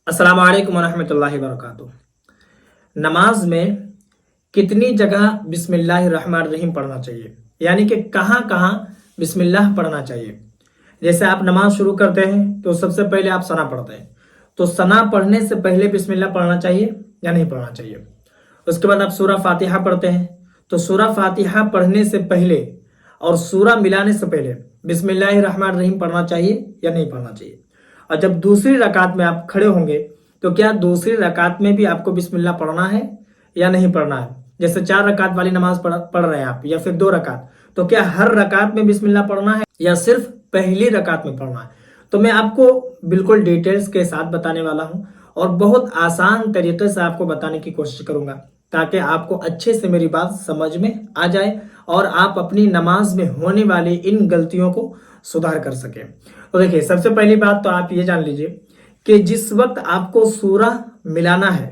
अस्सलाम वालेकुम वरहमतुल्लाहि वबरकातुह। नमाज में कितनी जगह बिस्मिल्लाहिर्रहमानिर्रहीम पढ़ना चाहिए, यानी कि कहाँ कहाँ बिस्मिल्लाह पढ़ना चाहिए। जैसे आप नमाज शुरू करते हैं तो सबसे पहले आप सना पढ़ते हैं, तो सना पढ़ने से पहले बिस्मिल्लाह पढ़ना चाहिए या नहीं पढ़ना चाहिए। उसके बाद आप सूरा फातिहा पढ़ते हैं, तो सूरा फातिहा पढ़ने से पहले और सूरा मिलाने से पहले बिस्मिल्लाहिर्रहमानिर्रहीम पढ़ना चाहिए या नहीं पढ़ना चाहिए। और जब दूसरी रकात में आप खड़े होंगे तो क्या दूसरी रकात में भी आपको बिस्मिल्लाह पढ़ना है या नहीं पढ़ना है। जैसे 4 रकात वाली नमाज पढ़ रहे हैं आप, या फिर 2 रकात, तो क्या हर रकात में बिस्मिल्लाह पढ़ना है या सिर्फ पहली रकात में पढ़ना है। तो मैं आपको बिल्कुल डिटेल्स के साथ बताने वाला हूं और बहुत आसान तरीके से आपको बताने की कोशिश करूंगा, ताकि आपको अच्छे से मेरी बात समझ में आ जाए और आप अपनी नमाज में होने वाली इन गलतियों को सुधार कर सके। तो देखिए, सबसे पहली बात तो आप ये जान लीजिए कि जिस वक्त आपको सूरा मिलाना है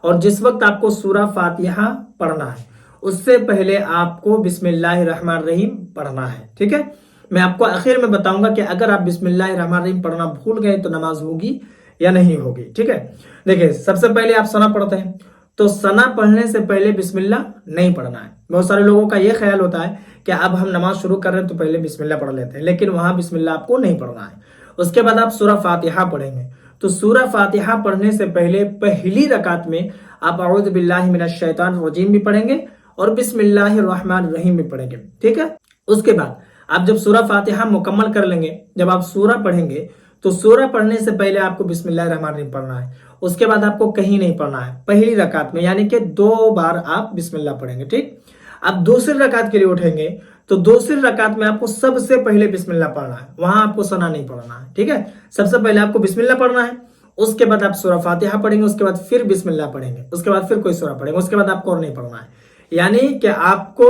और जिस वक्त आपको सूरा फातिहा पढ़ना है, उससे पहले आपको बिस्मिल्लाहिर्रहमानिर्रहीम पढ़ना है। ठीक है, मैं आपको आखिर में बताऊंगा कि अगर आप बिस्मिल्लाहिर्रहमानिर्रहीम पढ़ना भूल गए तो नमाज होगी या नहीं होगी। ठीक है, देखिए, सबसे पहले आप सना पढ़ते हैं, तो सना पढ़ने से पहले बिस्मिल्लाह नहीं पढ़ना है। बहुत सारे लोगों का यह ख्याल होता है कि अब हम नमाज शुरू कर रहे हैं तो पहले बिस्मिल्लाह पढ़ लेते हैं, लेकिन वहां बिस्मिल्लाह आपको नहीं पढ़ना है। उसके बाद आप सूरा फातिहा पढ़ेंगे, तो सूरा फातिहा पढ़ने से पहले पहली रकात में आप अऊज़ु बिल्लाहि मिनश शैतानिर रजीम भी पढ़ेंगे और बिस्मिल्लाहिर्रहमानिर्रहीम भी पढ़ेंगे। ठीक है, उसके बाद आप जब सूरा फातिहा मुकम्मल कर लेंगे, जब आप सूरा पढ़ेंगे तो सूरा पढ़ने से पहले आपको बिस्मिल्लाहिर्रहमानिर्रहीम पढ़ना है। उसके बाद आपको कहीं नहीं पढ़ना है, पहली रकात में, यानी कि 2 बार आप बिस्मिल्लाह पढ़ेंगे। ठीक, अब दूसरी रकात के लिए उठेंगे तो दूसरी रकात में आपको सबसे पहले बिस्मिल्लाह पढ़ना है, वहां आपको सना नहीं पढ़ना है। ठीक है, सबसे पहले आपको बिस्मिल्लाह पढ़ना है, उसके बाद आप सूरा फातिहा पढ़ेंगे, उसके बाद फिर बिस्मिल्लाह पढ़ेंगे, उसके बाद फिर कोई सूरा पढ़ेंगे, उसके बाद आपको और नहीं पढ़ना है। यानी कि आपको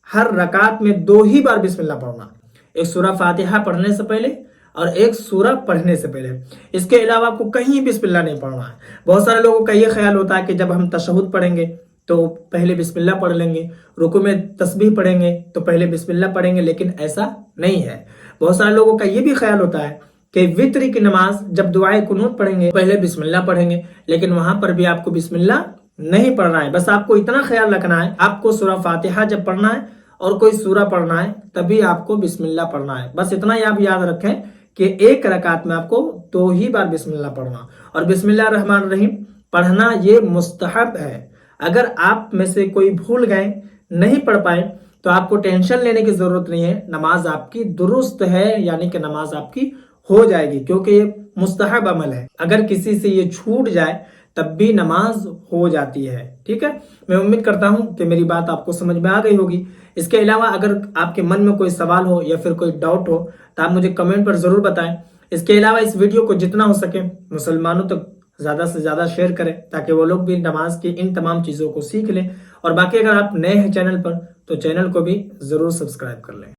हर रकात में 2 ही बार बिस्मिल्लाह पढ़ना है, एक सूरा फातिहा पढ़ने से पहले और एक सूरा पढ़ने से पहले। इसके अलावा आपको कहीं बिस्मिल्लाह नहीं पढ़ना है। बहुत सारे लोगों का यह ख्याल होता है कि जब हम तशहुद पढ़ेंगे तो पहले बिस्मिल्लाह पढ़ लेंगे, रुकू में तस्बीह पढ़ेंगे तो पहले बिस्मिल्लाह पढ़ेंगे, लेकिन ऐसा नहीं है। बहुत सारे लोगों का यह भी ख्याल होता है कि वित्र की नमाज जब दुआए कुनूत पढ़ेंगे पहले बिस्मिल्लाह पढ़ेंगे, लेकिन वहां पर भी आपको बिस्मिल्लाह नहीं पढ़ना है। बस आपको इतना ख्याल रखना है, आपको सूरा फातिहा जब पढ़ना है और कोई सूरा पढ़ना है तभी आपको बिस्मिल्लाह पढ़ना है। बस इतना ही आप याद रखें कि एक रकात में आपको 2 ही बार बिस्मिल्लाह पढ़ना, और बिस्मिल्लाहिर्रहमानिर्रहीम पढ़ना ये मुस्तहब है। अगर आप में से कोई भूल गए, नहीं पढ़ पाए, तो आपको टेंशन लेने की जरूरत नहीं है, नमाज आपकी दुरुस्त है, यानी कि नमाज आपकी हो जाएगी, क्योंकि ये मुस्तहब अमल है। अगर किसी से ये छूट जाए तब भी नमाज हो जाती है। ठीक है, मैं उम्मीद करता हूं कि मेरी बात आपको समझ में आ गई होगी। इसके अलावा अगर आपके मन में कोई सवाल हो या फिर कोई डाउट हो तो आप मुझे कमेंट पर जरूर बताएं। इसके अलावा इस वीडियो को जितना हो सके मुसलमानों तक ज्यादा से ज्यादा शेयर करें, ताकि वो लोग भी नमाज की इन तमाम चीजों को सीख लें। और बाकी अगर आप नए हैं चैनल पर तो चैनल को भी जरूर सब्सक्राइब कर लें।